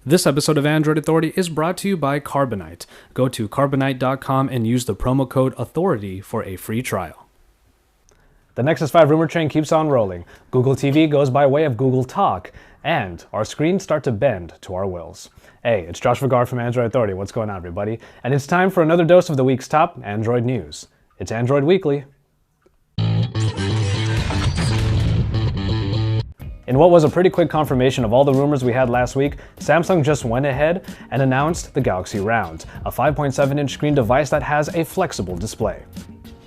This episode of Android Authority is brought to you by Carbonite. Go to carbonite.com and use the promo code AUTHORITY for a free trial. The Nexus 5 rumor train keeps on rolling. Google TV goes by way of Google Talk, and our screens start to bend to our wills. Hey, it's Josh Vergara from Android Authority. What's going on, everybody? And it's time for another dose of the week's top Android news. It's Android Weekly. In what was a pretty quick confirmation of all the rumors we had last week, Samsung just went ahead and announced the Galaxy Round, a 5.7-inch screen device that has a flexible display.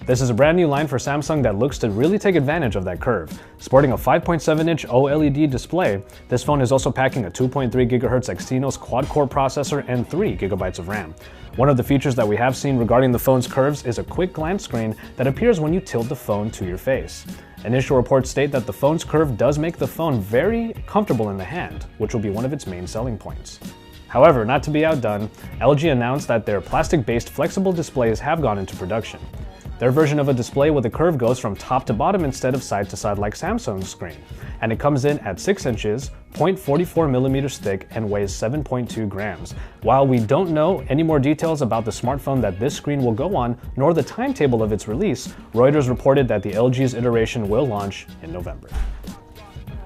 This is a brand new line for Samsung that looks to really take advantage of that curve. Sporting a 5.7-inch OLED display, this phone is also packing a 2.3 GHz Exynos quad-core processor and 3 GB of RAM. One of the features that we have seen regarding the phone's curves is a quick glance screen that appears when you tilt the phone to your face. Initial reports state that the phone's curve does make the phone very comfortable in the hand, which will be one of its main selling points. However, not to be outdone, LG announced that their plastic-based flexible displays have gone into production. Their version of a display with a curve goes from top to bottom instead of side to side like Samsung's screen, and it comes in at 6 inches, 0.44 millimeters thick, and weighs 7.2 grams. While we don't know any more details about the smartphone that this screen will go on, nor the timetable of its release, Reuters reported that the LG's iteration will launch in November.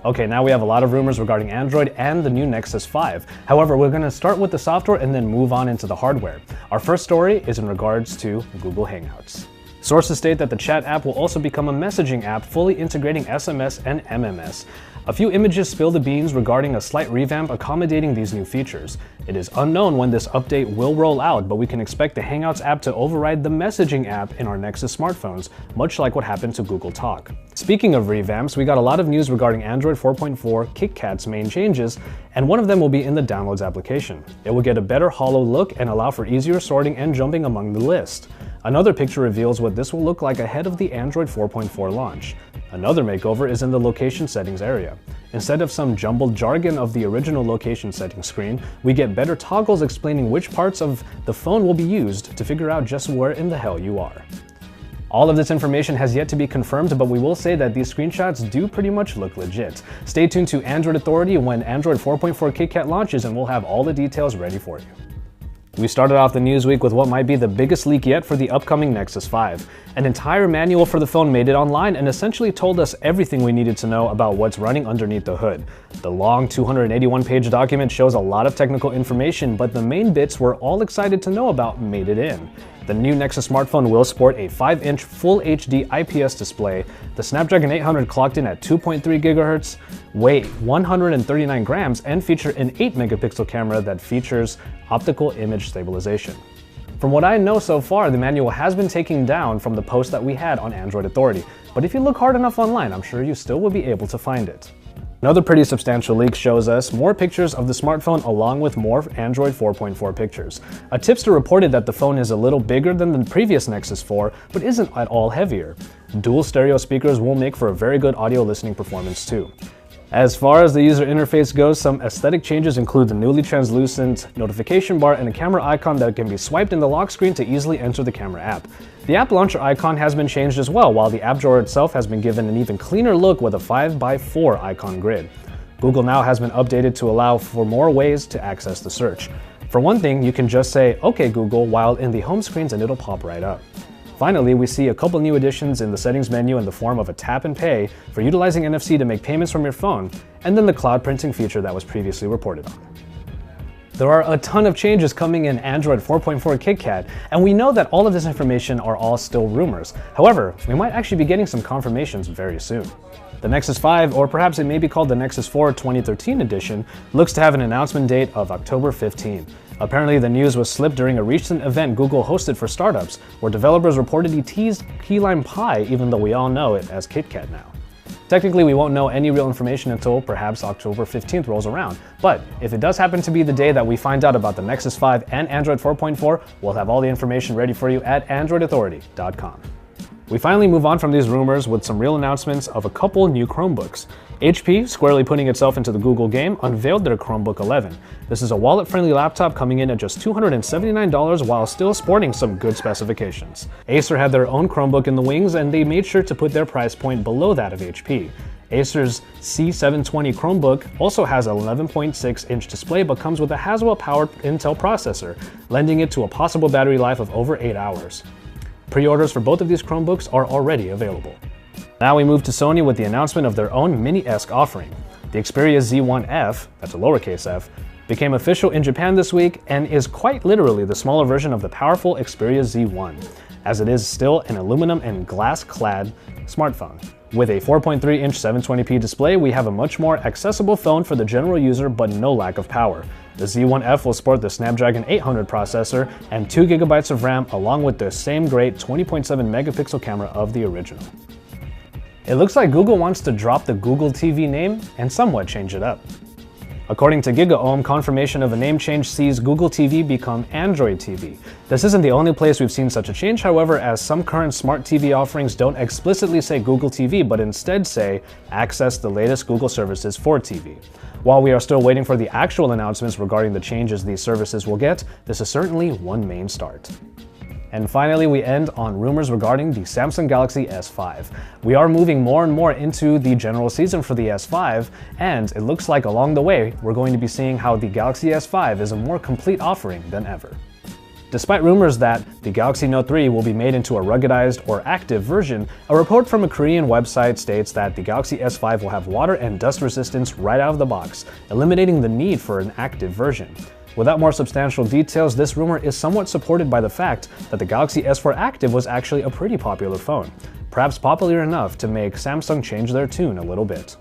Okay, now we have a lot of rumors regarding Android and the new Nexus 5. However, we're going to start with the software and then move on into the hardware. Our first story is in regards to Google Hangouts. Sources state that the chat app will also become a messaging app fully integrating SMS and MMS. A few images spill the beans regarding a slight revamp accommodating these new features. It is unknown when this update will roll out, but we can expect the Hangouts app to override the messaging app in our Nexus smartphones, much like what happened to Google Talk. Speaking of revamps, we got a lot of news regarding Android 4.4 KitKat's main changes, and one of them will be in the Downloads application. It will get a better hollow look and allow for easier sorting and jumping among the list. Another picture reveals what this will look like ahead of the Android 4.4 launch. Another makeover is in the location settings area. Instead of some jumbled jargon of the original location settings screen, we get better toggles explaining which parts of the phone will be used to figure out just where in the hell you are. All of this information has yet to be confirmed, but we will say that these screenshots do pretty much look legit. Stay tuned to Android Authority when Android 4.4 KitKat launches and we'll have all the details ready for you. We started off the news week with what might be the biggest leak yet for the upcoming Nexus 5. An entire manual for the phone made it online and essentially told us everything we needed to know about what's running underneath the hood. The long 281-page document shows a lot of technical information, but the main bits we're all excited to know about made it in. The new Nexus smartphone will sport a 5-inch Full HD IPS display, the Snapdragon 800 clocked in at 2.3 GHz, weigh 139 grams, and feature an 8-megapixel camera that features optical image stabilization. From what I know so far, the manual has been taken down from the post that we had on Android Authority, but if you look hard enough online, I'm sure you still will be able to find it. Another pretty substantial leak shows us more pictures of the smartphone along with more Android 4.4 pictures. A tipster reported that the phone is a little bigger than the previous Nexus 4, but isn't at all heavier. Dual stereo speakers will make for a very good audio listening performance too. As far as the user interface goes, some aesthetic changes include the newly translucent notification bar and a camera icon that can be swiped in the lock screen to easily enter the camera app. The app launcher icon has been changed as well, while the app drawer itself has been given an even cleaner look with a 5x4 icon grid. Google Now has been updated to allow for more ways to access the search. For one thing, you can just say, "Okay Google," while in the home screens and it'll pop right up. Finally, we see a couple new additions in the settings menu in the form of a tap and pay for utilizing NFC to make payments from your phone, and then the cloud printing feature that was previously reported on. There are a ton of changes coming in Android 4.4 KitKat, and we know that all of this information are all still rumors. However, we might actually be getting some confirmations very soon. The Nexus 5, or perhaps it may be called the Nexus 4 2013 edition, looks to have an announcement date of October 15. Apparently, the news was slipped during a recent event Google hosted for startups, where developers reportedly teased key lime pie, even though we all know it as KitKat now. Technically, we won't know any real information until perhaps October 15th rolls around, but if it does happen to be the day that we find out about the Nexus 5 and Android 4.4, we'll have all the information ready for you at androidauthority.com. We finally move on from these rumors with some real announcements of a couple new Chromebooks. HP, squarely putting itself into the Google game, unveiled their Chromebook 11. This is a wallet-friendly laptop coming in at just $279 while still sporting some good specifications. Acer had their own Chromebook in the wings, and they made sure to put their price point below that of HP. Acer's C720 Chromebook also has an 11.6-inch display but comes with a Haswell-powered Intel processor, lending it to a possible battery life of over 8 hours. Pre-orders for both of these Chromebooks are already available. Now we move to Sony with the announcement of their own mini-esque offering. The Xperia Z1F, that's a lowercase f, became official in Japan this week and is quite literally the smaller version of the powerful Xperia Z1, as it is still an aluminum and glass-clad smartphone. With a 4.3-inch 720p display, we have a much more accessible phone for the general user but no lack of power. The Z1F will sport the Snapdragon 800 processor and 2GB of RAM along with the same great 20.7-megapixel camera of the original. It looks like Google wants to drop the Google TV name and somewhat change it up. According to GigaOM, confirmation of a name change sees Google TV become Android TV. This isn't the only place we've seen such a change, however, as some current smart TV offerings don't explicitly say Google TV, but instead say access the latest Google services for TV. While we are still waiting for the actual announcements regarding the changes these services will get, this is certainly one main start. And finally, we end on rumors regarding the Samsung Galaxy S5. We are moving more and more into the general season for the S5, and it looks like along the way, we're going to be seeing how the Galaxy S5 is a more complete offering than ever. Despite rumors that the Galaxy Note 3 will be made into a ruggedized or active version, a report from a Korean website states that the Galaxy S5 will have water and dust resistance right out of the box, eliminating the need for an active version. Without more substantial details, this rumor is somewhat supported by the fact that the Galaxy S4 Active was actually a pretty popular phone, perhaps popular enough to make Samsung change their tune a little bit.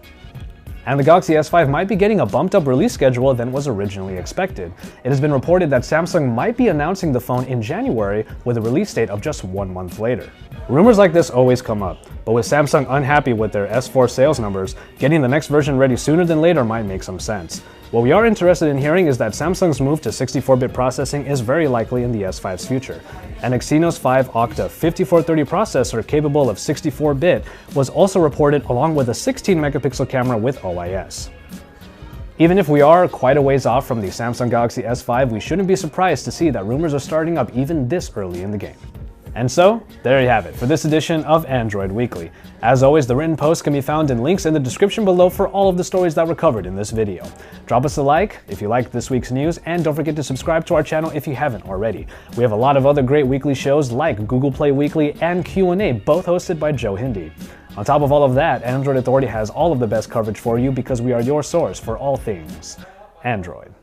And the Galaxy S5 might be getting a bumped up release schedule than was originally expected. It has been reported that Samsung might be announcing the phone in January with a release date of just 1 month later. Rumors like this always come up, but with Samsung unhappy with their S4 sales numbers, getting the next version ready sooner than later might make some sense. What we are interested in hearing is that Samsung's move to 64-bit processing is very likely in the S5's future. An Exynos 5 Octa 5430 processor capable of 64-bit was also reported along with a 16-megapixel camera with OIS. Even if we are quite a ways off from the Samsung Galaxy S5, we shouldn't be surprised to see that rumors are starting up even this early in the game. And so, there you have it for this edition of Android Weekly. As always, the written post can be found in links in the description below for all of the stories that were covered in this video. Drop us a like if you liked this week's news, and don't forget to subscribe to our channel if you haven't already. We have a lot of other great weekly shows like Google Play Weekly and Q&A, both hosted by Joe Hindi. On top of all of that, Android Authority has all of the best coverage for you because we are your source for all things Android.